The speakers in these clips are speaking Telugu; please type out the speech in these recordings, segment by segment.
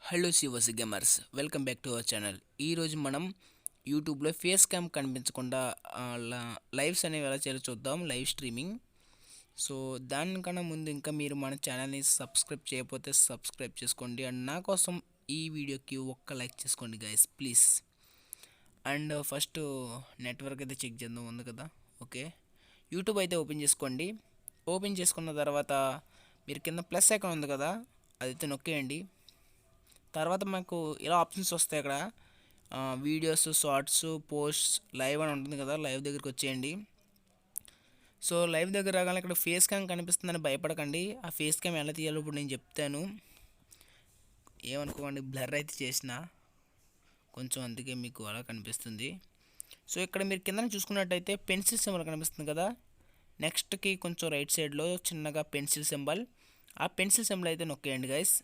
Hello Shivas gamers, welcome back to our channel. ఈరోజు మనం యూట్యూబ్లో ఫేస్ క్యామ్ కనిపించకుండా లైవ్స్ అనేవి ఎలా చేయాలో చూద్దాం. Live streaming. సో దానికన్నా ముందు ఇంకా మీరు మన ఛానల్ని సబ్స్క్రైబ్ చేయకపోతే సబ్స్క్రైబ్ చేసుకోండి. అండ్ నా కోసం ఈ వీడియోకి ఒక్క లైక్ చేసుకోండి guys, please. And first network అయితే చెక్ చేద్దాం, ఉంది కదా. ఓకే, యూట్యూబ్ అయితే ఓపెన్ చేసుకోండి. ఓపెన్ చేసుకున్న తర్వాత మీరు కింద ప్లస్ ఐకాన్ ఉంది కదా, అదైతే నొక్కేయండి. తర్వాత మాకు ఇలా ఆప్షన్స్ వస్తాయి. అక్కడ వీడియోస్, షార్ట్స్, పోస్ట్స్, లైవ్ అని ఉంటుంది కదా, లైవ్ దగ్గరికి వచ్చేయండి. సో లైవ్ దగ్గర రాగానే ఇక్కడ ఫేస్ క్యామ్ కనిపిస్తుందని భయపడకండి. ఆ ఫేస్ క్యామ్ ఎలా తీయాలో ఇప్పుడు నేను చెప్తాను. ఏమనుకోండి, బ్లర్ అయితే చేసిన కొంచెం, అందుకే మీకు అలా కనిపిస్తుంది. సో ఇక్కడ మీరు కింద చూసుకున్నట్టయితే పెన్సిల్ సింబల్ కనిపిస్తుంది కదా, నెక్స్ట్కి కొంచెం రైట్ సైడ్లో చిన్నగా పెన్సిల్ సింబల్. ఆ పెన్సిల్ సింబల్ అయితే నొక్కేయండి గైస్.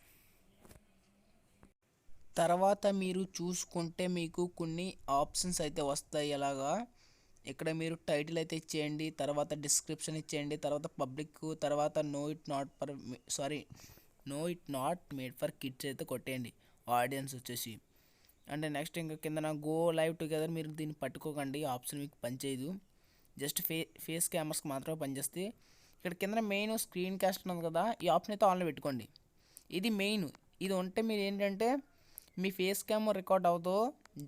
తర్వాత మీరు చూసుకుంటే మీకు కొన్ని ఆప్షన్స్ అయితే వస్తాయి. ఎలాగా, ఇక్కడ మీరు టైటిల్ అయితే ఇచ్చేయండి, తర్వాత డిస్క్రిప్షన్ ఇచ్చేయండి, తర్వాత పబ్లిక్, తర్వాత no it not made for kids అయితే కొట్టేయండి. ఆడియన్స్ వచ్చేసి అంటే నెక్స్ట్ ఇంకా కింద గో లైవ్ టుగెదర్, మీరు దీన్ని పట్టుకోకండి, ఆప్షన్ మీకు పనిచేయదు. జస్ట్ ఫేస్ కెమెరాస్కి మాత్రమే పనిచేస్తే. ఇక్కడ కింద మెయిన్ స్క్రీన్ కాస్ట్ ఉంది కదా, ఈ ఆప్షన్ అయితే ఆన్లో పెట్టుకోండి. ఇది మెయిన్. ఇది ఉంటే మీరు ఏంటంటే మీ ఫేస్ క్యామ్ రికార్డ్ అవుతో,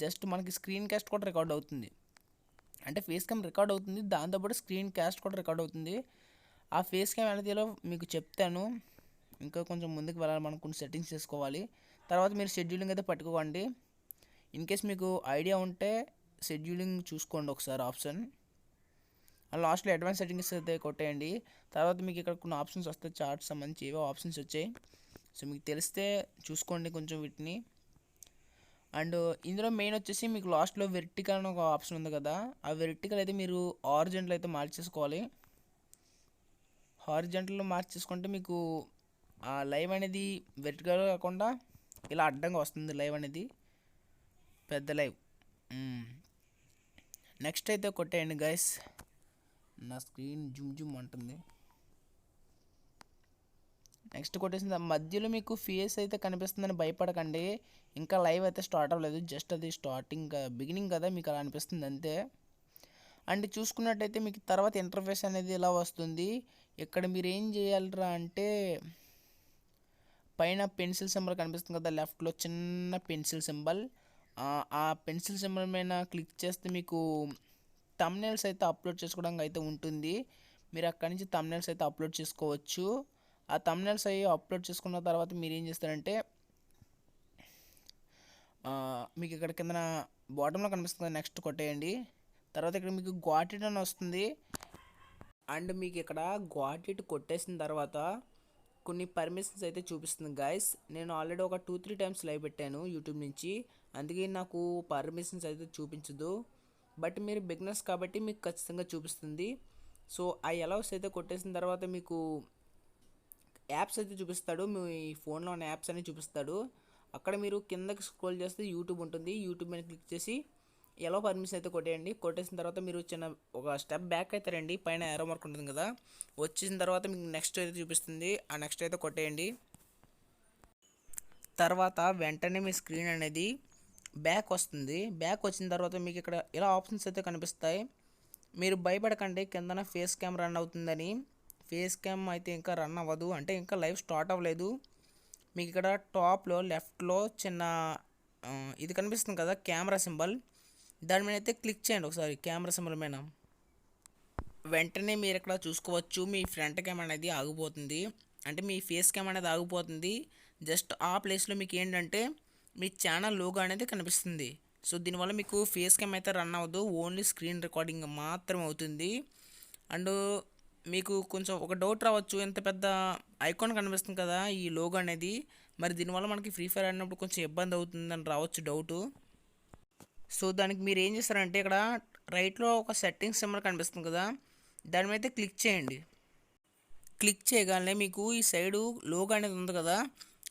జస్ట్ మనకి స్క్రీన్ కాస్ట్ కూడా రికార్డ్ అవుతుంది. అంటే ఫేస్ క్యామ్ రికార్డ్ అవుతుంది, దాంతోపాటు స్క్రీన్ కాస్ట్ కూడా రికార్డ్ అవుతుంది. ఆ ఫేస్ క్యామ్ ఎలా తీయాలో మీకు చెప్తాను. ఇంకా కొంచెం ముందుకు వెళ్ళాలి, మనం కొన్ని సెట్టింగ్స్ చేసుకోవాలి. తర్వాత మీరు షెడ్యూలింగ్ అయితే పట్టుకోండి. ఇన్ కేస్ మీకు ఐడియా ఉంటే షెడ్యూలింగ్ చూసుకోండి ఒకసారి ఆప్షన్. లాస్ట్లో అడ్వాన్స్ సెట్టింగ్స్ అయితే కొట్టేయండి. తర్వాత మీకు ఇక్కడ కొన్ని ఆప్షన్స్ వస్తాయి, చార్ట్స్ సంబంధించి ఏవో ఆప్షన్స్ వచ్చాయి. సో మీకు తెలిస్తే చూసుకోండి కొంచెం వీటిని. అండ్ ఇందులో మెయిన్ వచ్చేసి మీకు లాస్ట్లో వెర్టికల్ అని ఒక ఆప్షన్ ఉంది కదా, ఆ వెర్టికల్ అయితే మీరు హారిజాంటల్ అయితే మార్చేసుకోవాలి. హారిజాంటల్లో మార్చేసుకుంటే మీకు ఆ లైవ్ అనేది వెర్టికల్ కాకుండా ఇలా అడ్డంగా వస్తుంది లైవ్ అనేది, పెద్ద లైవ్. నెక్స్ట్ అయితే కొట్టేయండి గైస్. నా స్క్రీన్ జుమ్ జుమ్ అంటుంది. నెక్స్ట్ కొట్టేసిన మధ్యలో మీకు ఫేస్ అయితే కనిపిస్తుందని భయపడకండి. ఇంకా లైవ్ అయితే స్టార్ట్ అవ్వలేదు, జస్ట్ అది స్టార్టింగ్ బిగినింగ్ కదా, మీకు అలా అనిపిస్తుంది అంతే. అండ్ చూసుకున్నట్టయితే మీకు తర్వాత ఇంటర్ఫేస్ అనేది ఇలా వస్తుంది. ఇక్కడ మీరు ఏం చేయాలరా అంటే, పైన పెన్సిల్ సింబల్ కనిపిస్తుంది కదా, లెఫ్ట్లో చిన్న పెన్సిల్ సింబల్. ఆ పెన్సిల్ సింబల్ మీద క్లిక్ చేస్తే మీకు థంబ్నెయిల్స్ అయితే అప్లోడ్ చేసుకోవడానికి అయితే ఉంటుంది. మీరు అక్కడి నుంచి థంబ్నెయిల్స్ అయితే అప్లోడ్ చేసుకోవచ్చు. ఆ థంబ్నెయిల్స్ అయ్యి అప్లోడ్ చేసుకున్న తర్వాత మీరు ఏం చేస్తారంటే, మీకు ఇక్కడ కింద బాటంలో కనిపిస్తుంది, నెక్స్ట్ కొట్టేయండి. తర్వాత ఇక్కడ మీకు గాట్ ఇట్ అని వస్తుంది. అండ్ మీకు ఇక్కడ గాట్ ఇట్ కొట్టేసిన తర్వాత కొన్ని పర్మిషన్స్ అయితే చూపిస్తుంది గాయస్. నేను ఆల్రెడీ ఒక 2-3 టైమ్స్ లైవ్ పెట్టాను యూట్యూబ్ నుంచి, అందుకే నాకు పర్మిషన్స్ అయితే చూపించదు. బట్ మీరు బిగినర్స్ కాబట్టి మీకు ఖచ్చితంగా చూపిస్తుంది. సో ఆ అలౌస్ అయితే కొట్టేసిన తర్వాత మీకు యాప్స్ అయితే చూపిస్తాడు, మీ ఫోన్లో ఉన్న యాప్స్ అన్ని చూపిస్తాడు. అక్కడ మీరు కిందకి స్క్రోల్ చేస్తే యూట్యూబ్ ఉంటుంది, యూట్యూబ్ మీద క్లిక్ చేసి ఎలా పర్మిషన్ అయితే కొట్టేయండి. కొట్టేసిన తర్వాత మీరు చిన్న ఒక స్టెప్ బ్యాక్ అయితే రండి, పైన ఏరో మార్క్ ఉంటుంది కదా, వచ్చిన తర్వాత మీకు నెక్స్ట్ అయితే చూపిస్తుంది, ఆ నెక్స్ట్ అయితే కొట్టేయండి. తర్వాత వెంటనే మీ స్క్రీన్ అనేది బ్యాక్ వస్తుంది. బ్యాక్ వచ్చిన తర్వాత మీకు ఇక్కడ ఇలా ఆప్షన్స్ అయితే కనిపిస్తాయి. మీరు భయపడకండి కిందన ఫేస్ క్యామ్ రన్ అవుతుందని. ఫేస్ క్యామ్ అయితే ఇంకా రన్ అవ్వదు, అంటే ఇంకా లైవ్ స్టార్ట్ అవ్వలేదు. మీకు ఇక్కడ టాప్లో లెఫ్ట్లో చిన్న ఇది కనిపిస్తుంది కదా, కెమెరా సింబల్, దాని మీద అయితే క్లిక్ చేయండి ఒకసారి, కెమెరా సింబల్ మీద. వెంటనే మీరు ఇక్కడ చూసుకోవచ్చు మీ ఫ్రంట్ క్యామ్ అనేది ఆగిపోతుంది, అంటే మీ ఫేస్ క్యామ్ అనేది ఆగిపోతుంది. జస్ట్ ఆ ప్లేస్లో మీకు ఏంటంటే మీ ఛానల్ లోగో అనేది కనిపిస్తుంది. సో దీనివల్ల మీకు ఫేస్ క్యామ్ అయితే రన్ అవ్వదు, ఓన్లీ స్క్రీన్ రికార్డింగ్ మాత్రమే అవుతుంది. అండ్ మీకు కొంచెం ఒక డౌట్ రావచ్చు, ఎంత పెద్ద ఐకాన్ కనిపిస్తుంది కదా ఈ లోగో అనేది, మరి దీనివల్ల మనకి ఫ్రీ ఫైర్ ఆడినప్పుడు కొంచెం ఇబ్బంది అవుతుందని రావచ్చు డౌటు. సో దానికి మీరు ఏం చేస్తారంటే, ఇక్కడ రైట్లో ఒక సెట్టింగ్స్ సింబల్ కనిపిస్తుంది కదా, దాని మీద క్లిక్ చేయండి. క్లిక్ చేయగానే మీకు ఈ సైడు లోగో అనేది ఉంది కదా,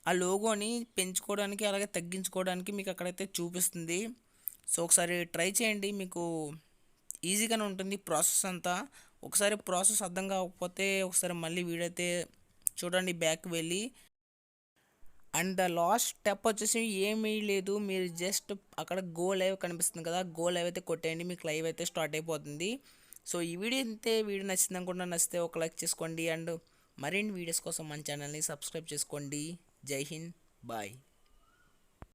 ఆ లోగోని పెంచుకోవడానికి అలాగే తగ్గించుకోవడానికి మీకు అక్కడైతే చూపిస్తుంది. సో ఒకసారి ట్రై చేయండి, మీకు ఈజీగానే ఉంటుంది ప్రాసెస్ అంతా. ఒకసారి ప్రాసెస్ అర్థం కాకపోతే ఒకసారి మళ్ళీ వీడియో అయితే చూడండి, బ్యాక్ వెళ్ళి. అండ్ ద లాస్ట్ స్టెప్ వచ్చేసి ఏమీ లేదు, మీరు జస్ట్ అక్కడ గో లైవ్ కనిపిస్తుంది కదా, గో లైవ్ అయితే కొట్టేయండి, మీకు లైవ్ అయితే స్టార్ట్ అయిపోతుంది. సో ఈ వీడియో అయితే వీడియో నచ్చింది అనుకుంటా, నచ్చితే ఒక లైక్ చేసుకోండి అండ్ మరిన్ని వీడియోస్ కోసం మన ఛానల్ని సబ్స్క్రైబ్ చేసుకోండి. జై హింద్, బాయ్.